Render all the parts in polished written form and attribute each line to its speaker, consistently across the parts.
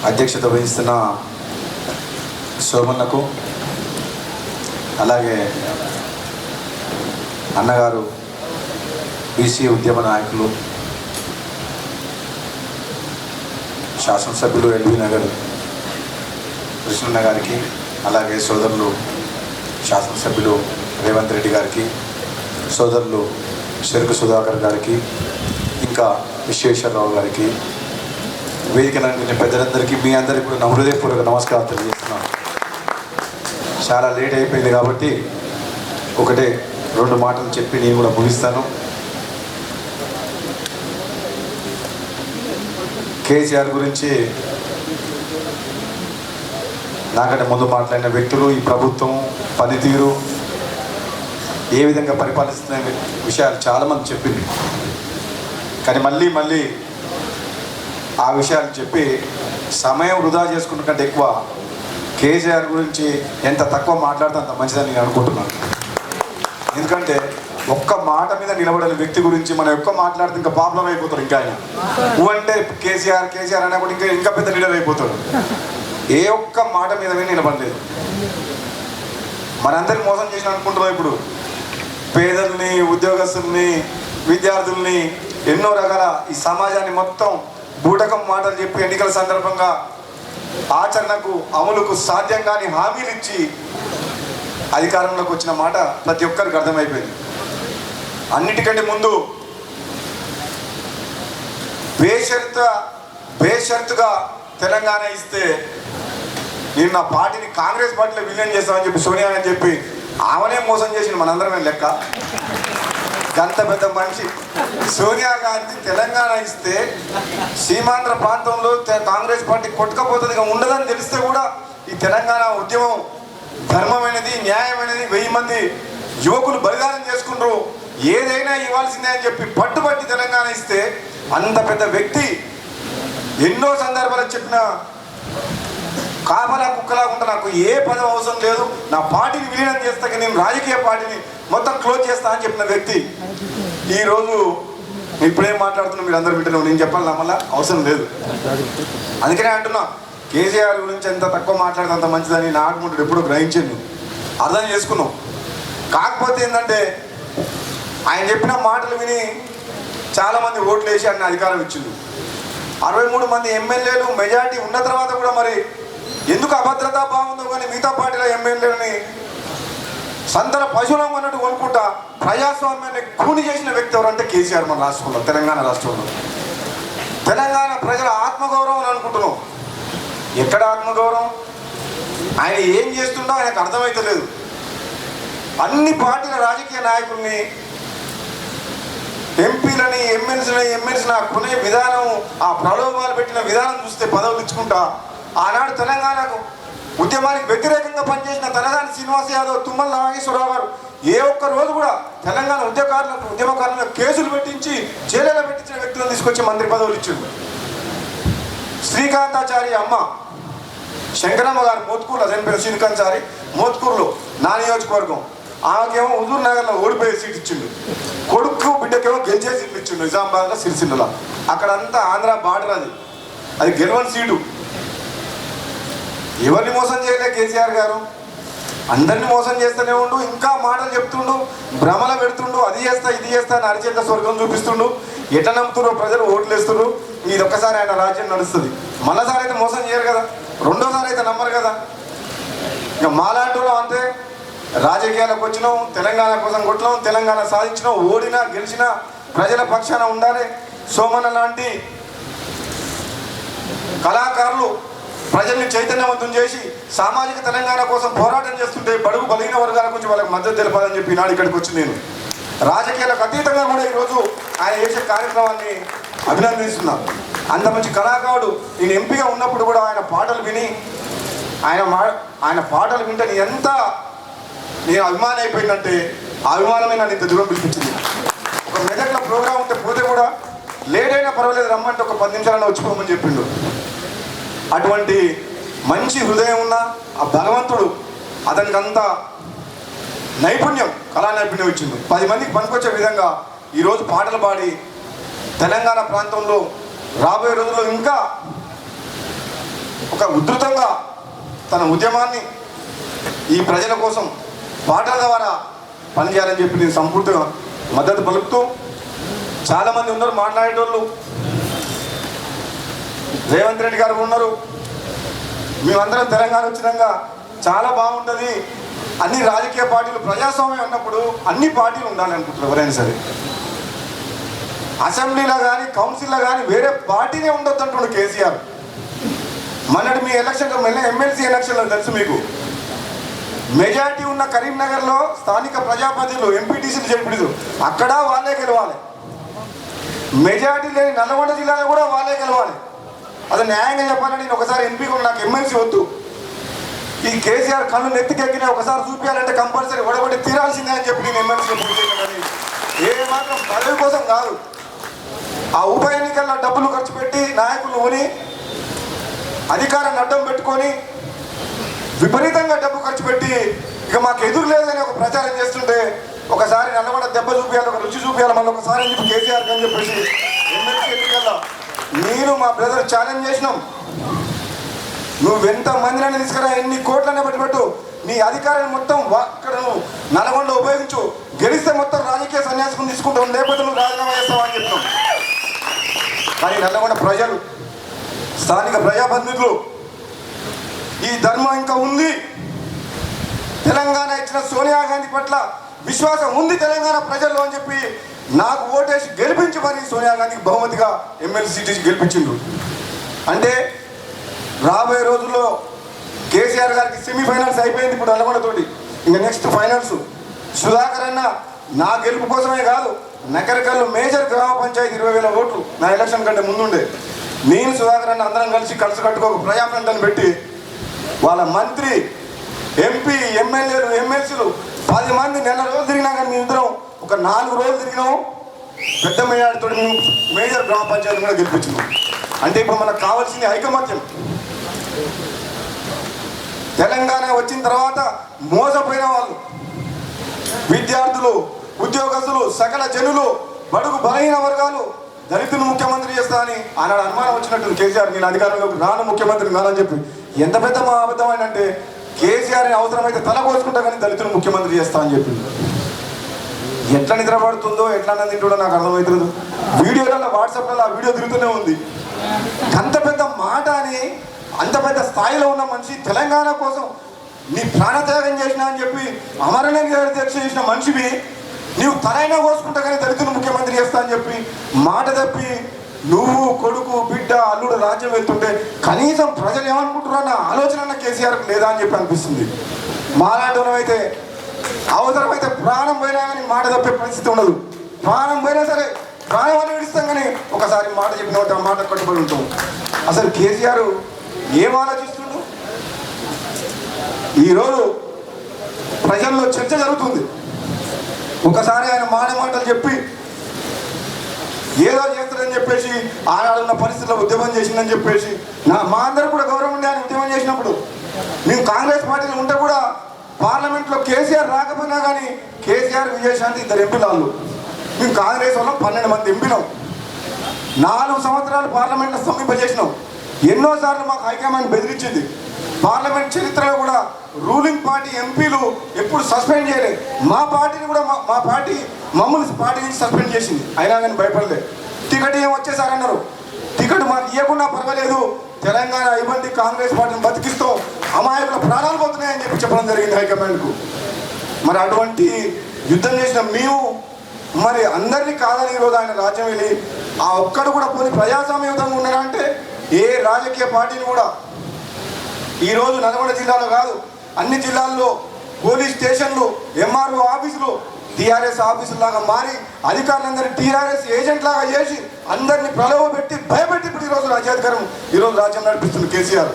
Speaker 1: అధ్యక్షత వహిస్తున్న శోభన్నకు, అలాగే అన్నగారు బీసీ ఉద్యమ నాయకులు, శాసనసభ్యులు ఎల్బీ నగర్ కృష్ణన్న గారికి, అలాగే సోదరులు శాసనసభ్యులు రేవంత్ రెడ్డి గారికి, సోదరులు చెరుకు సుధాకర్ గారికి, ఇంకా విశ్వేశ్వరరావు గారికి, వేదికనంటే పెద్దలందరికీ మీ అందరికీ కూడా నా హృదయపూర్వక నమస్కారం తెలియజేస్తున్నాను. చాలా లేట్ అయిపోయింది కాబట్టి ఒకటే రెండు మాటలు చెప్పి నేను కూడా ముగిస్తాను. కేసీఆర్ గురించి నాకంటే ముందు మాట్లాడిన వ్యక్తులు, ఈ ప్రభుత్వం పనితీరు, ఏ విధంగా పరిపాలిస్తున్న విషయాలు చాలామంది చెప్పింది. కానీ మళ్ళీ ఆ విషయాలు చెప్పి సమయం వృధా చేసుకున్న కంటే ఎక్కువ కేసీఆర్ గురించి ఎంత తక్కువ మాట్లాడితే అంత మంచిదని నేను అనుకుంటున్నాను. ఎందుకంటే ఒక్క మాట మీద నిలబడిన వ్యక్తి గురించి మనం ఎక్కువ మాట్లాడితే ఇంకా ప్రాబ్లం అయిపోతాడు. ఇంకా ఆయన అంటే కేసీఆర్ అనేప్పుడు ఇంకా పెద్ద లీడర్ అయిపోతాడు. ఏ ఒక్క మాట మీద నిలబడలేదు. మనందరినీ మోసం చేసిన అనుకుంటున్నాం. ఇప్పుడు పేదల్ని, ఉద్యోగస్తుల్ని, విద్యార్థుల్ని, ఎన్నో రకాల ఈ సమాజాన్ని మొత్తం బూటకం మాటలు చెప్పి ఎన్నికల సందర్భంగా ఆచరణకు అమలుకు సాధ్యం కాని హామీలు ఇచ్చి అధికారంలోకి వచ్చిన మాట ప్రతి ఒక్కరికి అర్థమైపోయింది. అన్నిటికంటే ముందు బేషరతుగా తెలంగాణ ఇస్తే నేను నా పార్టీని కాంగ్రెస్ పార్టీలో విలీనం చేస్తామని చెప్పి సోనియా అని చెప్పి ఆమెనే మోసం చేసిన మనందరమే లెక్క. గంత పెద్ద మనిషి సోనియా గాంధీ తెలంగాణ ఇస్తే సీమాంధ్ర ప్రాంతంలో కాంగ్రెస్ పార్టీ కొట్టుకపోతుంది ఉండదని తెలిస్తే కూడా ఈ తెలంగాణ ఉద్యమం ధర్మమైనది, న్యాయమైనది, 1000 మంది యువకులు బలిదానం చేసుకుంటారు, ఏదైనా ఇవ్వాల్సిందే అని చెప్పి పట్టుబట్టి తెలంగాణ ఇస్తే అంత పెద్ద వ్యక్తి ఎన్నో సందర్భాలు చెప్పిన కాపలా కుక్కలాగా నాకు ఏ పదవి అవసరం లేదు, నా పార్టీని విలీనం చేస్తాక నేను రాజకీయ పార్టీని మొత్తం క్లోజ్ చేస్తా అని చెప్పిన వ్యక్తి ఈరోజు ఇప్పుడేం మాట్లాడుతున్నా మీరు అందరూ వింటున్నాం. నేను చెప్పాలి మళ్ళీ అవసరం లేదు. అందుకనే అంటున్నా కేసీఆర్ గురించి ఎంత తక్కువ మాట్లాడితే అంత మంచిదని నాటుకుంటాడు. ఎప్పుడో గ్రహించాను, అర్థం చేసుకున్నాం. కాకపోతే ఏంటంటే ఆయన చెప్పిన మాటలు విని చాలామంది ఓట్లు వేసి ఆయన అధికారం ఇచ్చిండు. 63 మంది ఎమ్మెల్యేలు మెజార్టీ ఉన్న తర్వాత కూడా మరి ఎందుకు అభద్రతా బాగుందో కానీ మిగతా పార్టీల ఎమ్మెల్యేలని సంతల పశువులం అన్నట్టు కొనుక్కుంటా ప్రజాస్వామ్యాన్ని కూని చేసిన వ్యక్తి ఎవరంటే కేసీఆర్. మన రాష్ట్రంలో, తెలంగాణ రాష్ట్రంలో తెలంగాణ ప్రజల ఆత్మగౌరవం అని అనుకుంటున్నాం. ఎక్కడ ఆత్మగౌరవం? ఆయన ఏం చేస్తుండో ఆయనకు అర్థమైతలేదు. అన్ని పార్టీల రాజకీయ నాయకుల్ని, ఎంపీలని, ఎమ్మెల్సీని కొనే విధానం, ఆ ప్రలోభాలు పెట్టిన విధానం చూస్తే పదవులు ఇచ్చుకుంటా ఆనాడు తెలంగాణకు ఉద్యమానికి వ్యతిరేకంగా పనిచేసిన తలసాని శ్రీనివాస్ యాదవ్, తుమ్మల నాగేశ్వరరావు గారు ఏ ఒక్క రోజు కూడా తెలంగాణ ఉద్యమకారులను కేసులు పెట్టించి జైలులో పెట్టించిన వ్యక్తులను తీసుకొచ్చి మంత్రి పదవులు ఇచ్చిండు. శ్రీకాంతాచారి అమ్మ శంకరమ్మ గారు మోత్కూరులో చనిపోయిన శ్రీకాంతాచారి, మోత్కూరులో నా నియోజకవర్గం, ఆమెకేమో హుజూర్ నగర్లో ఓడిపోయే సీట్ ఇచ్చిండు. కొడుకు బిడ్డకేమో గెలిచే సీట్లు ఇచ్చిండు. నిజామాబాద్లో, సిరిసిల్లలో. అక్కడంతా ఆంధ్ర బార్డర్, అది గెలవని సీటు. ఎవరిని మోసం చేయలే కేసీఆర్ గారు, అందరినీ మోసం చేస్తూనే ఉండు, ఇంకా మాటలు చెప్తుండు, భ్రమల పెడుతుండు, అది చేస్తా ఇది చేస్తా అని అరిచేత స్వర్గం చూపిస్తుండు. ఎట నమ్ముతున్నారు ప్రజలు, ఓట్లు వేస్తున్నారు. ఇది ఒక్కసారి ఆయన రాజ్యం నడుస్తుంది. మళ్ళీసారి అయితే మోసం చేయరు కదా, రెండోసారి అయితే నమ్మరు కదా. ఇక మాలాంటి వాళ్ళు అంతే, రాజకీయాలకు వచ్చినాం, తెలంగాణ కోసం కొట్టినాం, తెలంగాణ సాధించినాం, ఓడినా గెలిచినా ప్రజల పక్షాన ఉండాలి. సోమన్న లాంటి కళాకారులు ప్రజల్ని చైతన్యవంతం చేసి సామాజిక తెలంగాణ కోసం పోరాటం చేస్తుంటే బడుగు బలహీన వర్గాల గురించి వాళ్ళకి మద్దతు తెలపాలని చెప్పి ఈనాడు ఇక్కడికి వచ్చి నేను రాజకీయాలకు అతీతంగా కూడా ఈరోజు ఆయన చేసే కార్యక్రమాన్ని అభినందిస్తున్నాను. అంత మంచి కళాకారుడు. నేను ఎంపీగా ఉన్నప్పుడు కూడా ఆయన పాటలు విని ఆయన పాటలు వింటే నేను అభిమానం అయిపోయిందంటే ఆ అభిమానమే నన్ను ఇంత దూరం పిలిపించింది. ఒక మెదక్లో ప్రోగ్రాం ఉంటే పోతే కూడా లేట్ అయినా పర్వాలేదు రమ్మంటే ఒక 10 నిమిషాలను వచ్చిపోమని చెప్పిండు. అటువంటి మంచి హృదయం ఉన్న ఆ భగవంతుడు అతనికి అంత నైపుణ్యం, కళా నైపుణ్యం ఇచ్చింది. 10 మందికి పనికొచ్చే విధంగా ఈరోజు పాటలు పాడి తెలంగాణ ప్రాంతంలో రాబోయే రోజుల్లో ఇంకా ఇంకా ఉధృతంగా తన ఉద్యమాన్ని ఈ ప్రజల కోసం పాటల ద్వారా పనిచేయాలని చెప్పి నేను సంపూర్తిగా మద్దతు పలుకుతూ, చాలామంది ఉన్నారు మాట్లాడేటోళ్ళు, రేవంత్ రెడ్డి గారు ఉన్నారు, మేమందరం తెలంగాణ వచ్చినాక చాలా బాగుంటుంది, అన్ని రాజకీయ పార్టీలు ప్రజాస్వామ్యం ఉన్నప్పుడు అన్ని పార్టీలు ఉండాలి అనుకుంటారు ఎవరైనా సరే. అసెంబ్లీలో కానీ కౌన్సిల్లో కానీ వేరే పార్టీనే ఉండొద్దు అంటుండే కేసీఆర్. మొన్నటి మీ ఎలక్షన్ ఎమ్మెల్సీ ఎలక్షన్లో తెలుసు మీకు, మెజారిటీ ఉన్న కరీంనగర్లో స్థానిక ప్రజాప్రతినిధులు ఎంపీటీసీలు జడ్పీటీలు అక్కడ వాళ్ళే గెలవాలి, మెజారిటీ లేని నల్గొండ జిల్లాలో కూడా వాళ్ళే గెలవాలి. అది న్యాయంగా చెప్పాలని నేను ఒకసారి ఎంపీగా నాకు ఎమ్మెల్సీ వద్దు, ఈ కేసీఆర్ కళ్ళు నెత్తికెక్కిన ఒకసారి చూపించాలంటే కంపల్సరీ ఒడబడి తీరాల్సిందే అని చెప్పి నేను ఎమ్మెల్సీ పూర్తి ఏ మాత్రం పదవి కోసం కాదు. ఆ ఉప ఎన్నికల్లో డబ్బులు ఖర్చు పెట్టి నాయకులు కొని అధికారాన్ని అడ్డం పెట్టుకొని విపరీతంగా డబ్బు ఖర్చు పెట్టి ఇక మాకు ఎదురు లేదని ఒక ప్రచారం చేస్తుంటే ఒకసారి నల్లగొండ దెబ్బ చూపించాలి, ఒక రుచి చూపించాలి, మళ్ళీ ఒకసారి అని చెప్పి కేసీఆర్ అని చెప్పేసి ఎమ్మెల్సీ ఎన్నికల్లో నేను మా బ్రదర్ ఛాలెంజ్ చేసినాం. నువ్వెంత మందిని తీసుకురా, ఎన్ని కోట్లనే పెట్టు, నీ అధికారాన్ని మొత్తం అక్కడ నువ్వు నల్గొండ ఉపయోగించు, గెలిస్తే మొత్తం రాజకీయ సన్యాసం తీసుకుంటావు, లేకపోతే నువ్వు రాజీనామా చేస్తావు అని చెప్తాం. కానీ నల్గొండ ప్రజలు, స్థానిక ప్రజాప్రతినిధులు ఈ ధర్మం ఇంకా ఉంది, తెలంగాణ ఇచ్చిన సోనియా గాంధీ పట్ల విశ్వాసం ఉంది తెలంగాణ ప్రజల్లో అని చెప్పి నాకు ఓటేసి గెలిపించి మరి సోనియా గాంధీకి బహుమతిగా ఎమ్మెల్సీ సీట్ గెలిపించిండు. అంటే రాబోయే రోజుల్లో కేసీఆర్ గారికి సెమీఫైనల్స్ అయిపోయింది ఇప్పుడు నల్గొండతోటి, ఇంకా నెక్స్ట్ ఫైనల్స్. సుధాకర్ అన్న నా గెలుపు కోసమే కాదు, నకరికల్లు మేజర్ గ్రామ పంచాయతీ 20,000 ఓట్లు నా ఎలక్షన్ కంటే ముందుండే, నేను సుధాకర్ అన్న అందరం కలిసి కట్టుకో ఒక ప్రజాప్రతినిధిని పెట్టి వాళ్ళ మంత్రి, ఎంపీ, ఎమ్మెల్యేలు, ఎమ్మెల్సీలు 10 మంది నెల రోజులు తిరిగినా కానీ మేము ఇద్దరం ఒక 4 రోజులు తిరిగినాము. పెద్ద మేయాడితో మేము మేజర్ గ్రామ పంచాయతీ కూడా గెలిపించినాం. అంటే ఇప్పుడు మనకు కావాల్సింది ఐకమత్యం. తెలంగాణ వచ్చిన తర్వాత మోసపోయిన వాళ్ళు, విద్యార్థులు, ఉద్యోగస్తులు, సకల జనులు, బడుగు బలహీన వర్గాలు దళితులు ముఖ్యమంత్రి చేస్తా అని ఆనాడు అనుమానం వచ్చినట్టు కేసీఆర్ నేను అధికారంలోకి రాను ముఖ్యమంత్రి కాదని చెప్పి ఎంత పెద్ద మా అబద్ధమైన అంటే కేసీఆర్ని అవసరమైతే తల కోసుకుంటా కానీ దళితులు ముఖ్యమంత్రి చేస్తా అని చెప్పింది. ఎట్లా నిద్రపడుతుందో ఎట్లా తింటుందో నాకు అర్థమవుతుంది. వీడియోలలో వాట్సాప్లలో ఆ వీడియో తిరుగుతూనే ఉంది. అంత పెద్ద మాట అని అంత పెద్ద స్థాయిలో ఉన్న మనిషి తెలంగాణ కోసం నీ ప్రాణత్యాగం చేసినా అని చెప్పి అమరణ దీక్ష చేసిన మనిషివి నీవు తలైనా కోసుకుంటా కానీ దళితులు ముఖ్యమంత్రి చేస్తా అని చెప్పి మాట తప్పి నువ్వు కొడుకు బిడ్డ అల్లుడు రాజ్యం వెళ్తుంటే కనీసం ప్రజలు ఏమనుకుంటున్నా అన్న ఆలోచన కేసీఆర్కి లేదా అని చెప్పి అనిపిస్తుంది. మాలాంటి అయితే అవసరమైతే ప్రాణం పోయినా కానీ మాట తప్పే పరిస్థితి ఉండదు. ప్రాణం పోయినా సరే ప్రాణం అని విడిస్తాం కానీ ఒకసారి మాట చెప్పిన మాట కట్టుబడి ఉంటాం. అసలు కేసీఆర్ ఏం ఆలోచిస్తుండు? ఈరోజు ప్రజల్లో చర్చ జరుగుతుంది. ఒకసారి ఆయన మాటలు చెప్పి ఏదో చేస్తాడని చెప్పేసి ఆనాడున్న పరిస్థితుల్లో ఉద్యమం చేసిందని చెప్పేసి మా అందరూ కూడా గౌరవం ఉండే ఆయన ఉద్యమం చేసినప్పుడు మేము కాంగ్రెస్ పార్టీలో ఉంటే కూడా పార్లమెంట్లో కేసీఆర్ రాకపోయినా కానీ కేసీఆర్, విజయశాంతి 2 ఎంపీలు వాళ్ళు. మేము కాంగ్రెస్ వాళ్ళం 12 మంది ఎంపీలం, 4 సంవత్సరాలు పార్లమెంట్లో స్తంభింపజేసినాం. ఎన్నోసార్లు మాకు హైకమాండ్ బెదిరించింది. పార్లమెంట్ చరిత్రలో కూడా రూలింగ్ పార్టీ ఎంపీలు ఎప్పుడు సస్పెండ్ చేయలేదు. మా పార్టీని కూడా మా పార్టీ మమ్మల్ని పార్టీ నుంచి సస్పెండ్ చేసింది, అయినా కానీ భయపడలేదు. టికెట్ ఏం వచ్చేసారన్నారు, టికెట్ మాకు ఇవ్వకుండా పర్వాలేదు, తెలంగాణ ఇవ్వండి, కాంగ్రెస్ పార్టీని బతికిస్తాం, అమాయకుల ప్రాణాలు పోతున్నాయని చెప్పి చెప్పడం జరిగింది హైకమాండ్కు. మరి అటువంటి యుద్ధం చేసిన మేము మరి అందరినీ కాదని ఈరోజు ఆయన రాజ్యం వెళ్ళి ఆ ఒక్కడు కూడా పోనీ ప్రజాస్వామ్యంగా ఉన్నాడంటే ఏ రాజకీయ పార్టీని కూడా ఈరోజు నల్గొండ జిల్లాలో కాదు అన్ని జిల్లాల్లో పోలీస్ స్టేషన్లు, ఎంఆర్ఓ ఆఫీసులు టీఆర్ఎస్ ఆఫీసులాగా మారి అధికారులందరినీ టీఆర్ఎస్ ఏజెంట్ లాగా చేసి అందరినీ ప్రలోభ పెట్టి భయపెట్టి ఇప్పుడు ఈరోజు రాజ్యాధికారం ఈరోజు రాజ్యం నడిపిస్తుంది కేసీఆర్.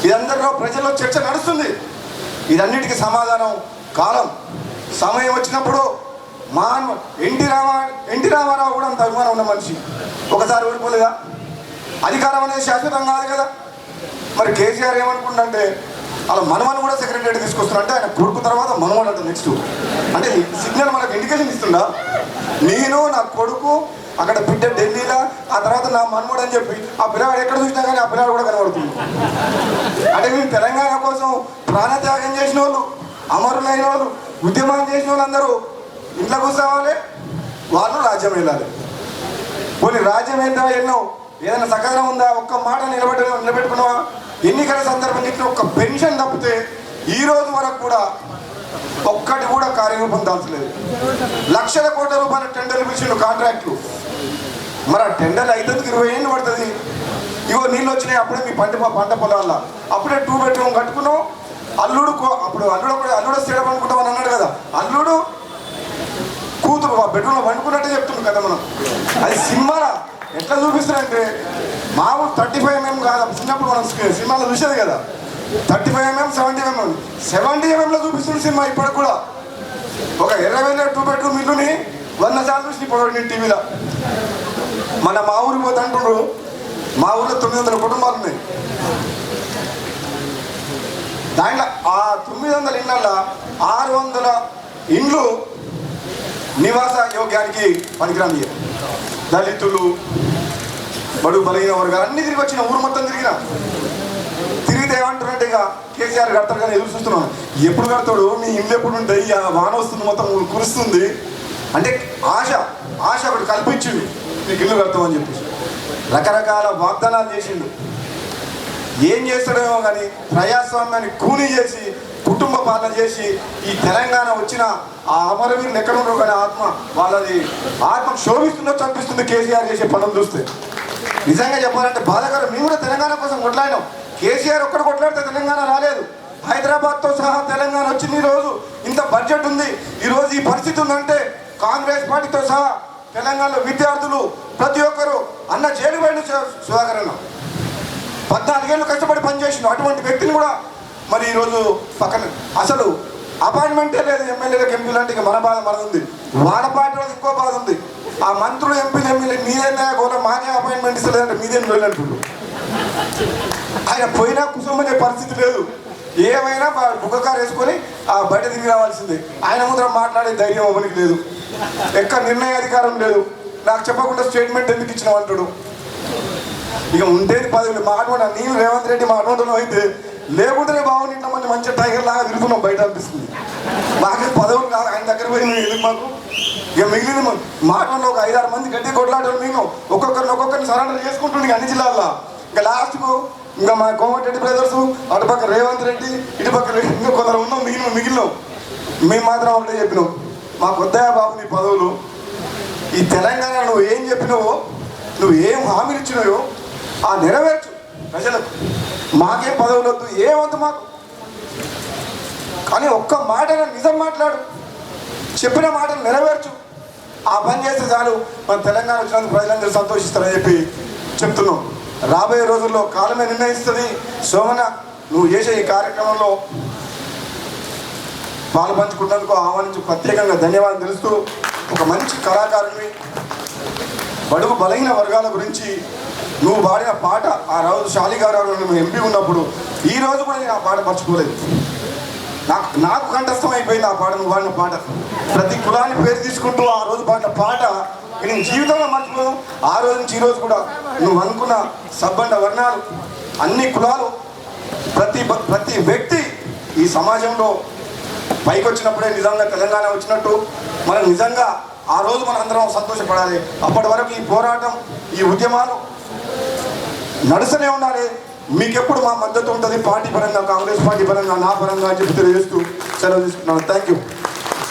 Speaker 1: ఇదందరిలో ప్రజల్లో చర్చ నడుస్తుంది. ఇదన్నిటికీ సమాధానం కాలం సమయం వచ్చినప్పుడు ఎన్టీ రామారావు కూడా అంత అభిమానం ఉన్న మనిషి ఒకసారి ఓడిపోలేదా? అధికారం అనేది శాశ్వతం కాదు కదా. మరి కేసీఆర్ ఏమనుకుంటుంటే అలా మనమని కూడా సెక్రటరీ తీసుకొస్తున్నా అంటే ఆయన కొడుకు తర్వాత మనమని అంట నెక్స్ట్ అంటే సిగ్నల్ మనకు ఇండికేషన్ ఇస్తుందా? నేను నా కొడుకు అక్కడ బిడ్డ ఢిల్లీలో, ఆ తర్వాత నా మనమడు అని చెప్పి ఆ పిల్లవాడు ఎక్కడ చూసినా కానీ ఆ పిల్లవాడు కూడా కనబడుతుంది. అంటే మేము తెలంగాణ కోసం ప్రాణత్యాగం చేసిన వాళ్ళు, అమరులైన వాళ్ళు, ఉద్యమం చేసిన వాళ్ళు అందరూ ఇంట్లో కూర్చోవాలి, వాళ్ళు రాజ్యం వెళ్ళాలి. పోనీ రాజ్యం ఏంటో ఎన్నో ఏదైనా సకాలం ఉందా? ఒక్క మాట నిలబెట్టుకున్నావా? ఎన్నికల సందర్భం ఇచ్చిన ఒక్క పెన్షన్ తప్పితే ఈ రోజు వరకు కూడా ఒక్కటి కూడా కార్యరూపం దాల్చలేదు. లక్షల కోట్ల రూపాయల టెండర్లు పిలిచిండు, కాంట్రాక్ట్లు. మరి ఆ టెండర్లు అయితే 20 ఏళ్ళు పడుతుంది. ఇగో నీళ్ళు వచ్చినాయి, అప్పుడే మీ పంట పొలాల్లో అప్పుడే 2 బెడ్రూమ్ కట్టుకున్నావు. అల్లుడు అల్లుడు స్టేడం అనుకుంటామని అన్నాడు కదా, అల్లుడు కూతురు ఆ బెడ్రూమ్లో వండుకున్నట్టే చెప్తున్నాం కదా మనం. అది సినిమాలో ఎట్లా చూపిస్తారంటే మామూలు 35 mm కాదు. చిన్నప్పుడు మనం సినిమాలో చూసేది కదా, 35 mm 70 mm చూపిస్తున్న సినిమా ఇప్పటికి కూడా. ఒక 20,000 2 బెడ్రూమ్ ఇల్లుని 100 సార్లు చూసి ఇప్పుడు నేను టీవీలో. మన మా ఊరికి పోతే అంటుండ్రు, మా ఊళ్ళో 900 కుటుంబాలు ఉన్నాయి. దాంట్లో ఆ 900 ఇళ్ళల్లో 600 ఇండ్లు నివాస యోగ్యానికి పనికిరాని. దళితులు, బడుగు బలహీన వర్గాలు అన్ని తిరిగి వచ్చిన, ఊరు మొత్తం తిరిగితే ఏమంటారంటే ఇక కేసీఆర్ కడతారు కానీ ఎదురు చూస్తున్నాను. ఎప్పుడు కడతాడు, నీ ఇల్లు ఎప్పుడు ఉంటాయి, వాన వస్తుంది మొత్తం కురుస్తుంది అంటే ఆశ ఒకటి కల్పించిండు, నీకు ఇల్లు కడతామని చెప్పేసి రకరకాల వాగ్దానాలు చేసిండు. ఏం చేస్తాడేమో కానీ ప్రజాస్వామ్యాన్ని కూని చేసి కుటుంబ పాలన చేసి ఈ తెలంగాణ వచ్చిన ఆ అమరవీరులు ఎక్కడ ఉండరు కానీ వాళ్ళది ఆత్మ శోభిస్తుందో అనిపిస్తుంది కేసీఆర్ చేసే పనులు చూస్తే. నిజంగా చెప్పాలంటే బాధాకరం. మేము కూడా తెలంగాణ కోసం కొట్లాడినాం. కేసీఆర్ ఒక్కడు కొట్లాడితే తెలంగాణ రాలేదు. హైదరాబాద్తో సహా తెలంగాణ వచ్చింది. ఈరోజు ఇంత బడ్జెట్ ఉంది, ఈరోజు ఈ పరిస్థితి ఉందంటే కాంగ్రెస్ పార్టీతో సహా తెలంగాణలో విద్యార్థులు ప్రతి ఒక్కరు అన్న జైలు పైన సుధాకరణ 14 ఏళ్ళు కష్టపడి పనిచేసిండు. అటువంటి వ్యక్తిని కూడా మరి ఈరోజు పక్కన అసలు అపాయింట్మెంటే లేదు ఎమ్మెల్యేలకు, ఎంపీలు అంటే ఇక మన బాధ మనది ఉంది. వాళ్ళ పార్టీలో ఇంకో బాధ ఉంది. ఆ మంత్రులు ఎంపీలు ఎమ్మెల్యే మీదేనా కూడా మాకే అపాయింట్మెంట్ ఇస్తలేదంటే మీదేం వెళ్ళంటుండ్రు. ఆయన పోయినా కుసమనే పరిస్థితి లేదు. ఏమైనా బుక్కకారు వేసుకొని బయట తిరిగి రావాల్సిందే. ఆయన ముందర మాట్లాడే ధైర్యం అవనికి లేదు, ఎక్కడ నిర్ణయాధికారం లేదు. నాకు చెప్పకుండా స్టేట్మెంట్ ఎందుకు ఇచ్చినావు అంటాడు. ఇక ఉండేది 10 మాట్లాడ నేను రేవంత్ రెడ్డి మాట్లాడడం అయితే లేకుంటేనే బాగుంది. ఇంతమంది మంచి టైగర్ లాగా తిరుగుతున్నాం బయట అనిపిస్తుంది. మాకే పదవులు కాదు, ఆయన దగ్గర పోయి ఎందుకు మాకు. ఇక మిగిలిన మాటల్లో ఒక 5-6 మంది గట్టి కొట్లాడారు. మేము ఒక్కొక్కరిని సరెండర్ చేసుకుంటుండే అన్ని జిల్లాల్లో. ఇంకా లాస్ట్కు ఇంకా మా కోమటిరెడ్డి బ్రదర్స్, అటుపక్క రేవంత్ రెడ్డి, ఇటుపక్క ఇంకా కొందరు ఉన్నాం, మిగిలినాం. మేము మాత్రం ఒకటే చెప్పినాం, మాకు వద్దాయా బాబు నీ పదవులు. ఈ తెలంగాణ నువ్వు ఏం చెప్పినావో, నువ్వు ఏం హామీలు ఇచ్చినావో ఆ నెరవేర్చు ప్రజలకు. మాకేం పదవులు వద్దు, ఏమొద్దు మాకు. కానీ ఒక్క మాట నిజం మాట్లాడు, చెప్పిన మాటలు నెరవేర్చు. ఆ పని చేస్తే చాలు, మన తెలంగాణ వచ్చినందుకు ప్రజలందరూ సంతోషిస్తారని చెప్పి చెప్తున్నాం. రాబోయే రోజుల్లో కాలమే నిర్ణయిస్తుంది. సోమన, నువ్వు చేసే ఈ కార్యక్రమంలో పాలు పంచుకున్నందుకు ఆహ్వానించి ప్రత్యేకంగా ధన్యవాదాలు తెలుస్తూ, ఒక మంచి కళాకారుని, బడుగు బలహీన వర్గాల గురించి నువ్వు పాడిన పాట ఆ రోజు శాలిగారావు నువ్వు ఎంపీ ఉన్నప్పుడు, ఈ రోజు కూడా నేను ఆ పాట మర్చిపోలేదు. నాకు కంఠస్థం అయిపోయింది ఆ పాట, నువ్వు పాడిన పాట. ప్రతి కులాన్ని పేరు తీసుకుంటూ ఆ రోజు పాడిన పాట నేను జీవితంలో మర్చిపోను. ఆ రోజు నుంచి ఈ రోజు కూడా నువ్వు అనుకున్న సబ్బండ వర్ణాలు, అన్ని కులాలు, ప్రతి వ్యక్తి ఈ సమాజంలో పైకి వచ్చినప్పుడే నిజంగా తెలంగాణ వచ్చినట్టు. మనం నిజంగా ఆ రోజు మన అందరం సంతోషపడాలి. అప్పటి వరకు ఈ పోరాటం, ఈ ఉద్యమాలు నడుస్తూనే ఉండాలి. మీకెప్పుడు మా మద్దతు ఉంటుంది, పార్టీ పరంగా, కాంగ్రెస్ పార్టీ పరంగా, నా పరంగా అని చెప్పి తెలియజేస్తూ సెలవు తీసుకున్నాను. Thank you.